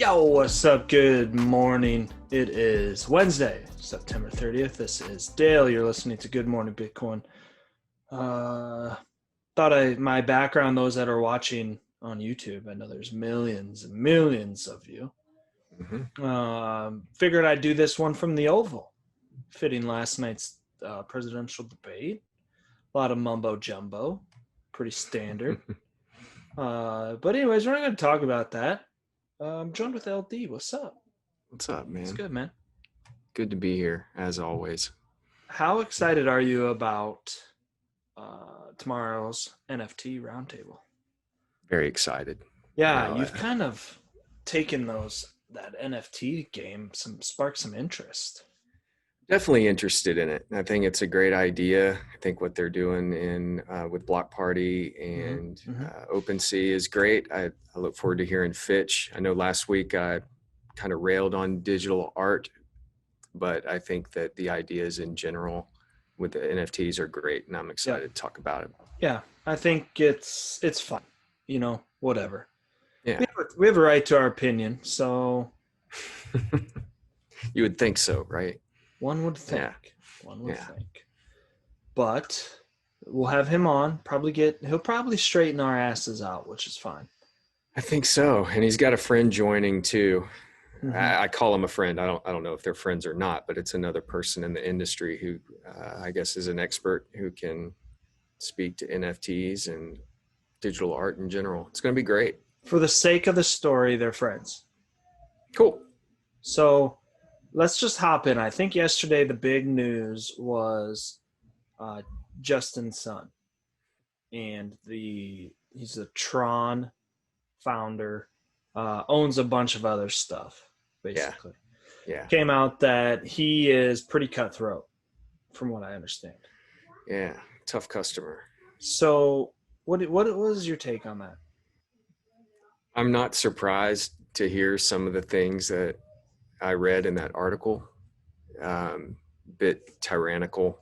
Yo, what's up? Good morning. It is Wednesday, September 30th. This is Dale. You're listening to Good Morning Bitcoin. My background, those that are watching on YouTube, I know there's millions and millions of you. Figured I'd do this one from the Oval, fitting last night's presidential debate. A lot of mumbo jumbo, pretty standard. But anyways, we're not going to talk about that. I'm joined with LD. What's up? What's up, man? It's good, man. Good to be here, as always. How excited are you about tomorrow's NFT roundtable? Very excited. Yeah, you've kind of taken that NFT game, sparked some interest. Definitely interested in it. I think it's a great idea. I think what they're doing with Block Party and OpenSea is great. I look forward to hearing Fitch. I know last week I kind of railed on digital art, but I think that the ideas in general with the NFTs are great, and I'm excited to talk about it. Yeah, I think it's fun. Whatever. Yeah, we have a right to our opinion, so you would think so, right? One would think. Yeah. One would think. But we'll have him on. He'll probably straighten our asses out, which is fine. I think so. And he's got a friend joining too. I call him a friend. I don't know if they're friends or not, but it's another person in the industry who I guess is an expert who can speak to NFTs and digital art in general. It's going to be great. For the sake of the story, they're friends. Cool. So let's just hop in. I think yesterday the big news was Justin's son, and he's a Tron founder, owns a bunch of other stuff, basically. Yeah. Came out that he is pretty cutthroat, from what I understand. Yeah, tough customer. So what was your take on that? I'm not surprised to hear some of the things that I read in that article. Bit tyrannical.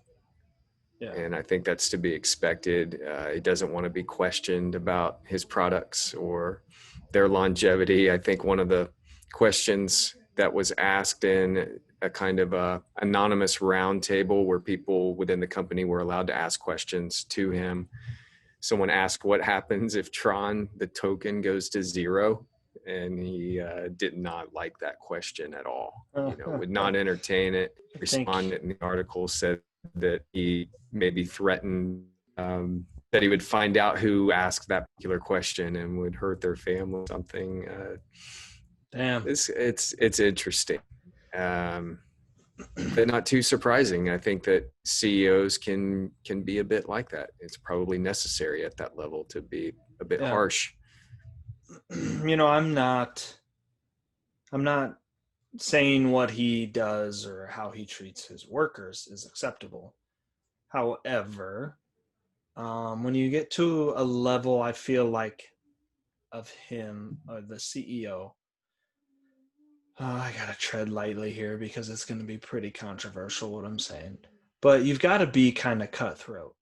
Yeah. And I think that's to be expected. He doesn't want to be questioned about his products or their longevity. I think one of the questions that was asked in a kind of a anonymous roundtable where people within the company were allowed to ask questions to him. Someone asked what happens if Tron, the token, goes to zero. And he did not like that question at all. Would not entertain it. Responded in the article, said that he maybe threatened that he would find out who asked that particular question and would hurt their family or something. Damn. It's interesting. But not too surprising. I think that CEOs can be a bit like that. It's probably necessary at that level to be a bit harsh. I'm not saying what he does or how he treats his workers is acceptable. However, when you get to a level, I feel like, of him, or the CEO, I gotta tread lightly here because it's going to be pretty controversial what I'm saying, but you've got to be kind of cutthroat.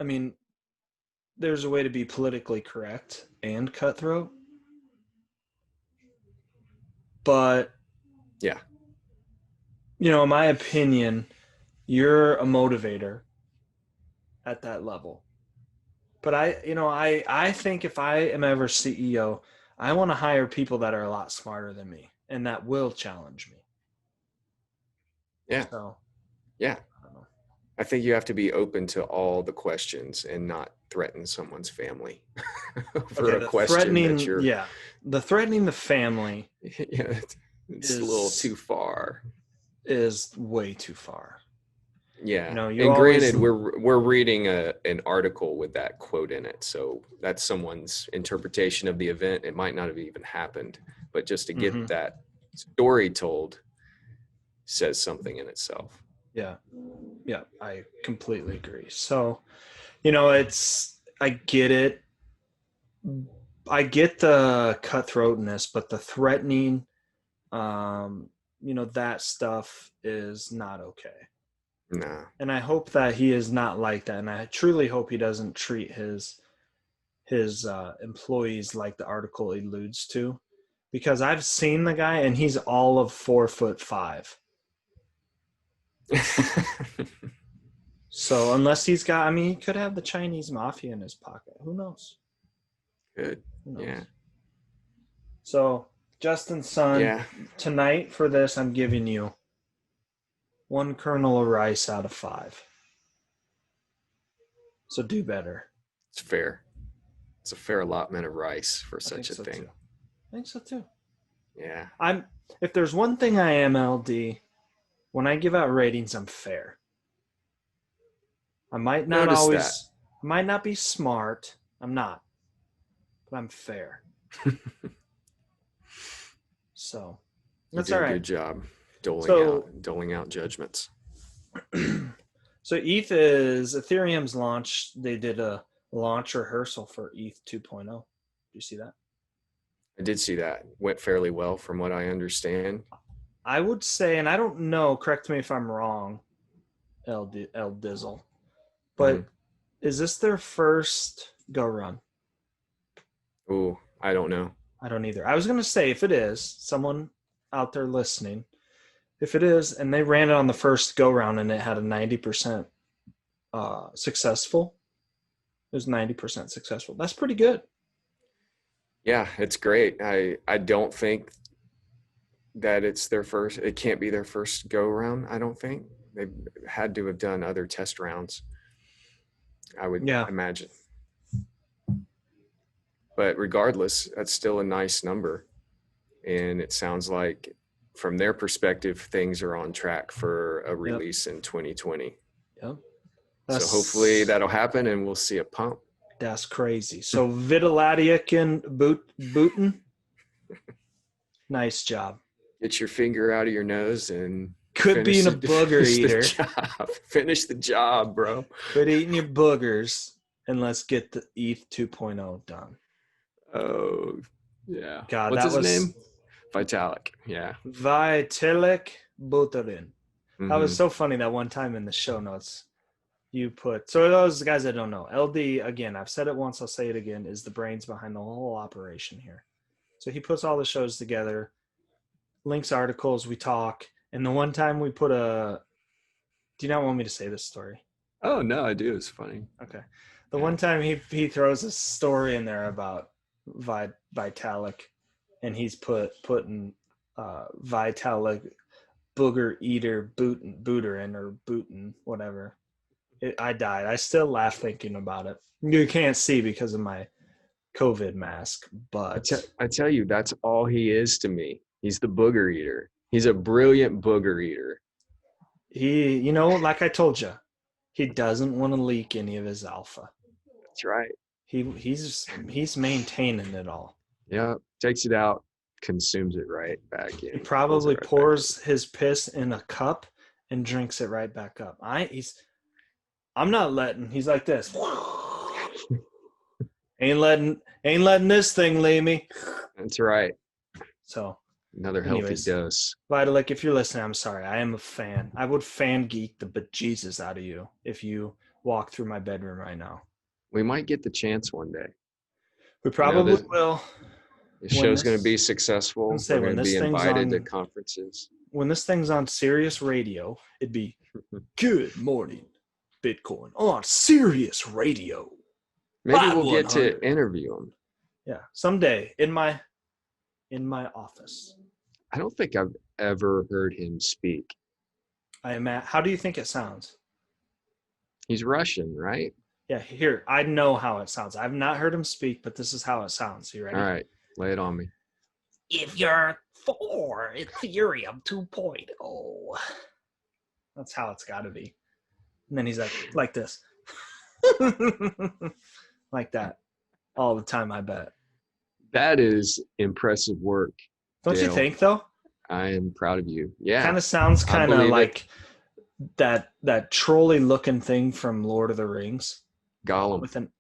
I mean, there's a way to be politically correct and cutthroat, but in my opinion, you're a motivator at that level. But I think if I am ever CEO, I want to hire people that are a lot smarter than me and that will challenge me. Yeah. So, yeah. I think you have to be open to all the questions and not threaten someone's family for a question that you're. Yeah, the threatening the family. It's a little too far. Is way too far. Yeah, and granted, we're reading an article with that quote in it, so that's someone's interpretation of the event. It might not have even happened, but just to get that story told says something in itself. Yeah, I completely agree. So, I get it. I get the cutthroatness, but the threatening, that stuff is not okay. No. And I hope that he is not like that. And I truly hope he doesn't treat his employees like the article alludes to. because I've seen the guy and he's all of 4'5". So unless he's got, I mean, he could have the Chinese mafia in his pocket. Who knows? Good. Who knows? Yeah. So Justin's son, Yeah. tonight for this, I'm giving you 1 kernel of rice out of 5. So do better. It's fair. It's a fair allotment of rice for such a thing. Too. I think so too. Yeah. If there's one thing I am, LD, when I give out ratings, I'm fair. I might not I might not be smart. I'm not. But I'm fair. So that's all right. Good job doling out judgments. So Ethereum's launch. They did a launch rehearsal for ETH 2.0. Did you see that? I did see that. Went fairly well from what I understand. I would say, and I don't know, correct me if I'm wrong, L Dizzle, but is this their first go run? Oh, I don't know. I don't either. I was going to say, if it is, someone out there listening, if it is, and they ran it on the first go round and it had a 90% successful, it was 90% successful. That's pretty good. Yeah, it's great. I don't think that it can't be their first go round. I don't think they've had to have done other test rounds, I would imagine. But regardless, that's still a nice number. And it sounds like from their perspective, things are on track for a release in 2020. Yep. So hopefully that'll happen and we'll see a pump. That's crazy. So Vitalik Booting, nice job. Get your finger out of your nose and quit being a booger eater. Finish the job, bro. Quit eating your boogers and let's get the ETH 2.0 done. Oh, yeah. God, what's his name? Vitalik. Yeah. Vitalik Booting. That was so funny that one time in the show notes you put. So those guys that don't know, LD, again, I've said it once, I'll say it again, is the brains behind the whole operation here. So he puts all the shows together, links articles, we talk. And the one time we put do you not want me to say this story? Oh, no, I do. It's funny. Okay. The one time he throws a story in there about Vitalik, and he's putting Vitalik booger eater booter in, or bootin', whatever. I died. I still laugh thinking about it. You can't see because of my COVID mask, but I tell you, that's all he is to me. He's the booger eater. He's a brilliant booger eater. He, like I told you, he doesn't want to leak any of his alpha. That's right. He's maintaining it all. Yeah, takes it out, consumes it right back in. He probably pours his piss in a cup and drinks it right back up. I'm not letting. He's like this. ain't letting this thing leave me. That's right. So another healthy dose. Vitalik, if you're listening, I'm sorry. I am a fan. I would fan geek the bejesus out of you if you walk through my bedroom right now. We might get the chance one day. We probably will. The show's going to be successful. We're going to be invited to conferences. When this thing's on Sirius Radio, it'd be Good Morning Bitcoin on Sirius Radio. Maybe we'll get to interview him. Yeah, someday in my office. I don't think I've ever heard him speak. How do you think it sounds? He's Russian, right? Yeah, here, I know how it sounds. I've not heard him speak, but this is how it sounds. You ready? All right, lay it on me. If you're for Ethereum 2.0. That's how it's got to be. And then he's like this. Like that. All the time, I bet. That is impressive work. Don't Dale. You think, though? I am proud of you. Yeah. Kind of sounds kind of like that trolley-looking thing from Lord of the Rings. Gollum.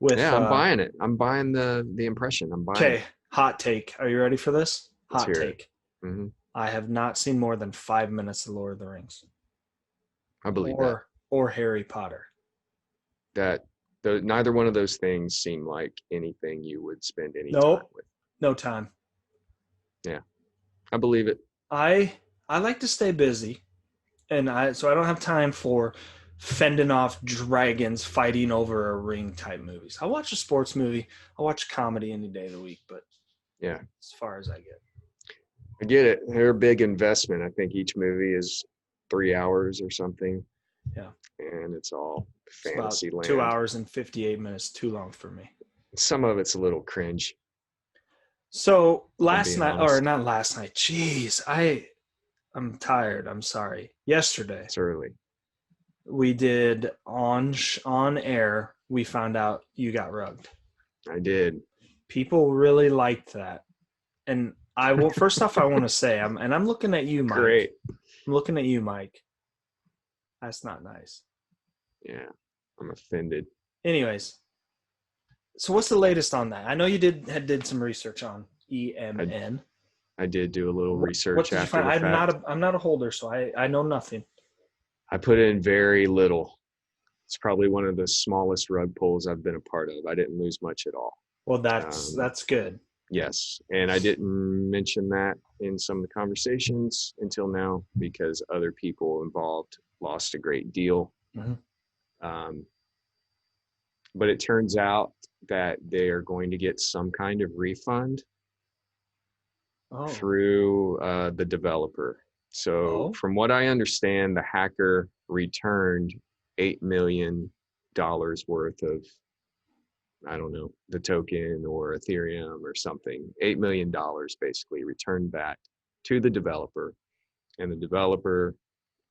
I'm buying it. I'm buying the impression. I'm buying it. Okay, hot take. Are you ready for this? Hot take. Mm-hmm. I have not seen more than 5 minutes of Lord of the Rings. I believe that. Or Harry Potter. Neither one of those things seem like anything you would spend any time with. No time. Yeah, I believe it. I like to stay busy, and so I don't have time for fending off dragons fighting over a ring type movies. I'll watch a sports movie. I'll watch comedy any day of the week, but Yeah, as far as I get. I get it. They're a big investment. I think each movie is 3 hours or something. Yeah. And it's all It's about fantasy 2 land. hours and 58 minutes, too long for me. Some of it's a little cringe. So last being night, or honest. not last night, jeez, I'm tired. I'm sorry. Yesterday, It's early. we did on air. We found out you got rugged. I did. People really liked that, and I will. First off, I want to say, I'm looking at you, Mike. Great. I'm looking at you, Mike. That's not nice. Yeah, I'm offended. Anyways, so what's the latest on that? I know you did some research on EMN. I did do a little research. What did you find? fact. I'm not a holder, so I know nothing. I put in very little. It's probably one of the smallest rug pulls I've been a part of. I didn't lose much at all. Well, that's good. Yes, and I didn't mention that in some of the conversations until now because other people involved lost a great deal. Mm-hmm. But it turns out that they are going to get some kind of refund through the developer. So from what I understand, the hacker returned $8 million worth of, I don't know, the token or Ethereum or something. $8 million basically returned back to the developer. And the developer,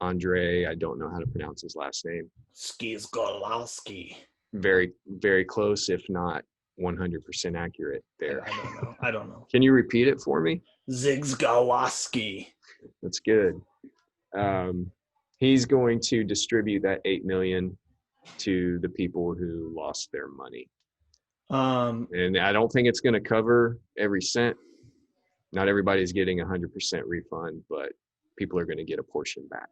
Andre, I don't know how to pronounce his last name. Skizgolowski. Very, very close, if not 100% accurate there. I don't know. Can you repeat it for me? Zigzgowaski. That's good. He's going to distribute that 8 million to the people who lost their money. And I don't think it's going to cover every cent. Not everybody's getting 100% refund, but people are going to get a portion back.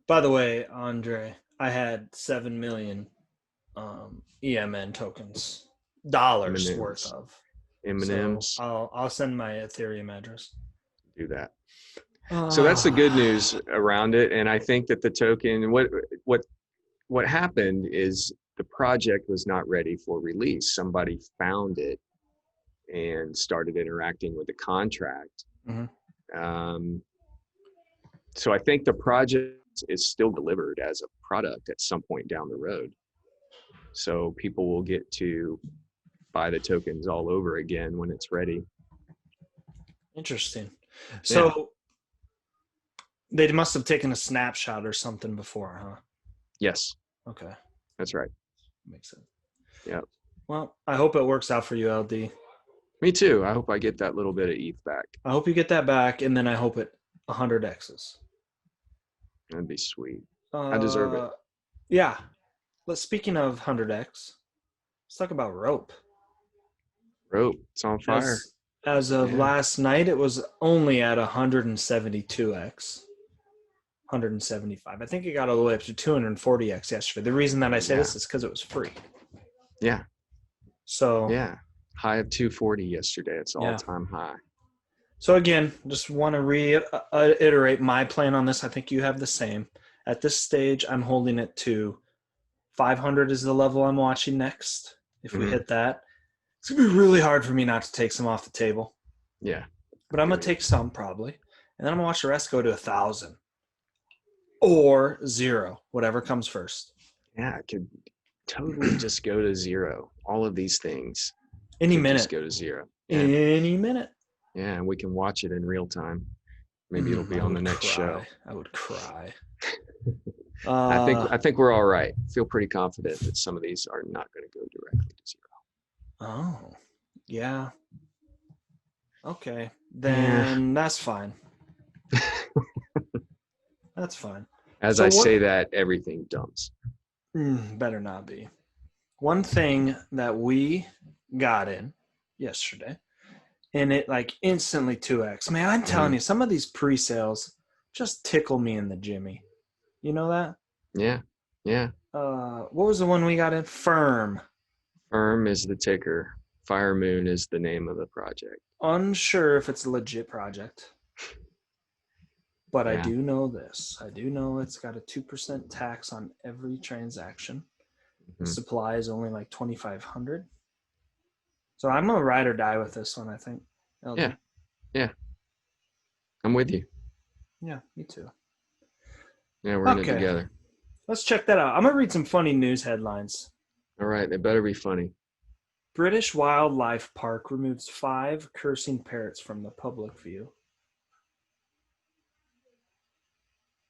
By the way, Andre, I had 7 million EMN tokens, dollars M&Ms. worth of M&Ms. So I'll send my Ethereum address. Do that. So that's the good news around it, and I think that the token, what happened is the project was not ready for release. Somebody found it and started interacting with the contract. Mm-hmm. So I think the project is still delivered as a product at some point down the road. So people will get to buy the tokens all over again when it's ready. Interesting. So they must have taken a snapshot or something before, huh? Yes. Okay. That's right. Makes sense. Yeah. Well, I hope it works out for you, LD. Me too. I hope I get that little bit of ETH back. I hope you get that back, and then I hope it 100x's. That'd be sweet. I deserve it. Yeah. Speaking of 100x, let's talk about rope. Rope, it's on fire. As of last night, it was only at 172x. 175. I think it got all the way up to 240x yesterday. The reason that I say this is because it was free. Yeah. So high of 240 yesterday. It's all-time high. So again, just want to reiterate my plan on this. I think you have the same. At this stage, I'm holding it to 500 is the level I'm watching next. If we hit that, it's going to be really hard for me not to take some off the table. Yeah. But I'm going to take some probably. And then I'm going to watch the rest go to 1,000 or 0, whatever comes first. Yeah, it could totally just go to 0. All of these things. Any minute. Just go to 0. Any minute. Yeah, and we can watch it in real time. Maybe it'll be on the next show. I would cry. I think we're all right. Feel pretty confident that some of these are not going to go directly to 0. Oh, yeah. Okay, then that's fine. That's fine. As I say that, everything dumps. Better not be. One thing that we got in yesterday, and it like instantly 2x. Man, I'm telling you, some of these pre-sales just tickle me in the jimmy. You know that? Yeah. Yeah. What was the one we got in? Firm. Firm is the ticker. Firemoon is the name of the project. Unsure if it's a legit project, but I Yeah. do know this. I do know it's got a 2% tax on every transaction. The Mhm. supply is only like 2,500. So I'm gonna ride or die with this one, I think. LD. Yeah. Yeah. I'm with you. Yeah, me too. Yeah, we're in it Okay, together. let's check that out. I'm gonna read some funny news headlines. All right, they better be funny. British wildlife park removes 5 cursing parrots from the public view.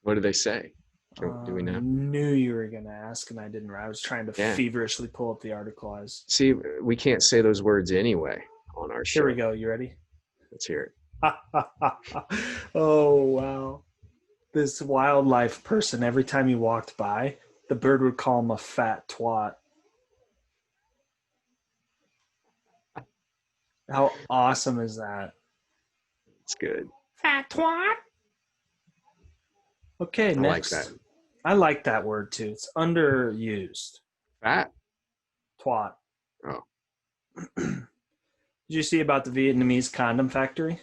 What do they say? Do we know? Knew you were gonna ask, and I didn't. I was trying to Yeah. feverishly pull up the article. As See, we can't say those words anyway on our show. here we go. You ready? Let's hear it. Oh wow! This wildlife person. Every time he walked by, the bird would call him a fat twat. How awesome is that? It's good. Fat twat. Okay, I like next. that. I like that word too. It's underused. Fat? Twat. Oh. Did you see about the Vietnamese condom factory?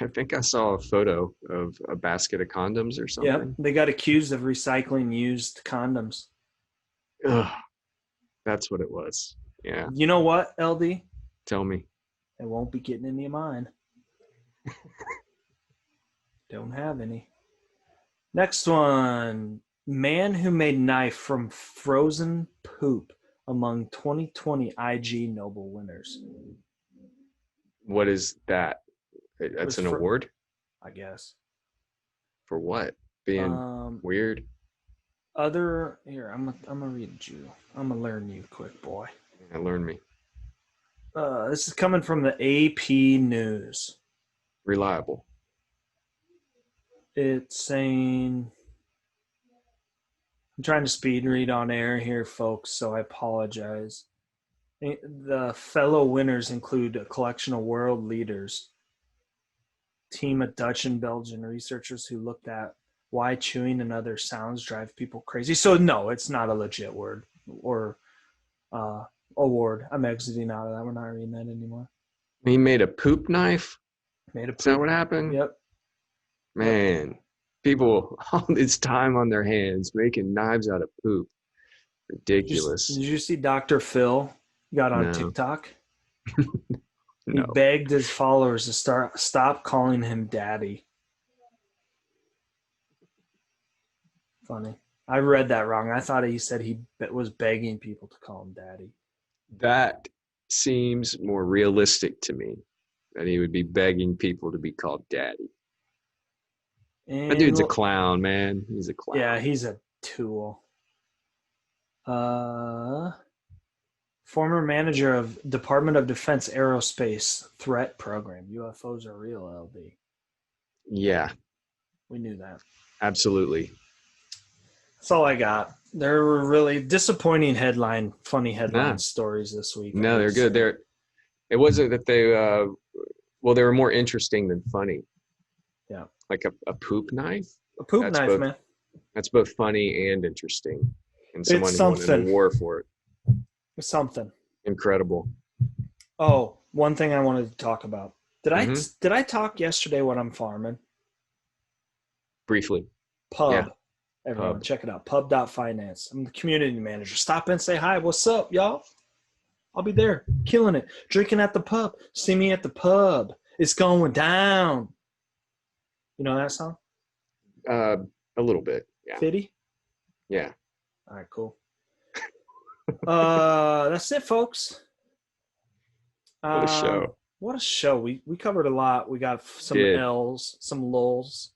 I think I saw a photo of a basket of condoms or something. Yeah, they got accused of recycling used condoms. Ugh, that's what it was. Yeah. You know what, LD? Tell me. It won't be getting any of mine. Don't have any. Next one. Man who made knife from frozen poop among 2020 IG Nobel winners. What is that? That's an award? I guess. For what? Being weird? Here, I'm gonna read you. I'm gonna learn you quick, boy. Yeah, learn me. This is coming from the AP News. Reliable. It's saying, I'm trying to speed read on air here, folks, so I apologize. The fellow winners include a collection of world leaders, team of Dutch and Belgian researchers who looked at why chewing and other sounds drive people crazy. So no, it's not a legit word or award. I'm exiting out of that. We're not reading that anymore. He made a poop knife? Is that what happened? Yep. Man, people all this time on their hands making knives out of poop. Ridiculous. Did you see Dr. Phil got on TikTok? No. He begged his followers to stop calling him daddy. Funny. I read that wrong. I thought he said he was begging people to call him daddy. That seems more realistic to me, that he would be begging people to be called daddy. That dude's a clown, man. He's a clown. Yeah, he's a tool. Former manager of Department of Defense Aerospace Threat Program. UFOs are real, LD. Yeah. We knew that. Absolutely. That's all I got. There were really disappointing funny headline stories this week. No, they're good. It wasn't that they were more interesting than funny. Yeah. Like a poop knife? A poop knife, man. That's both funny and interesting. And someone won an award for it. It's something. Incredible. Oh, one thing I wanted to talk about. Did I talk yesterday what I'm farming? Briefly. Pub. Yeah. Everyone, check it out. Pub.finance. I'm the community manager. Stop in, say hi. What's up, y'all? I'll be there, killing it. Drinking at the pub. See me at the pub. It's going down. You know that song? A little bit. Yeah. Fitty? Yeah. All right, cool. That's it, folks. What a show. What a show. We covered a lot. We got some L's, some lulls.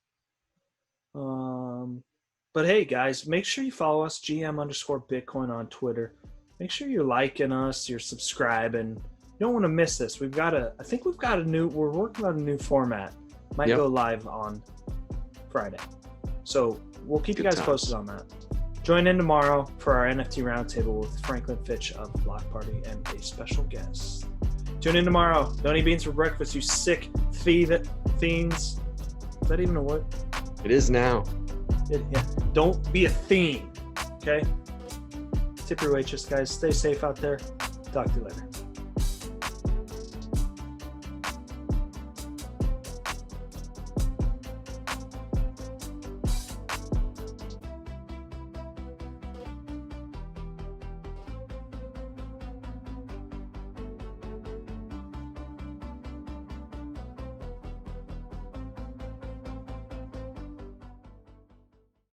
But hey, guys, make sure you follow us, GM_Bitcoin on Twitter. Make sure you're liking us, you're subscribing. You don't want to miss this. We're working on a new format. Might go live on Friday. So we'll keep you guys posted on that. Join in tomorrow for our NFT roundtable with Franklin Fitch of Block Party and a special guest. Tune in tomorrow. Don't eat beans for breakfast, you sick fiends. Is that even a word? It is now. Yeah. Don't be a fiend. Okay? Tip your waitress, guys. Stay safe out there. Talk to you later.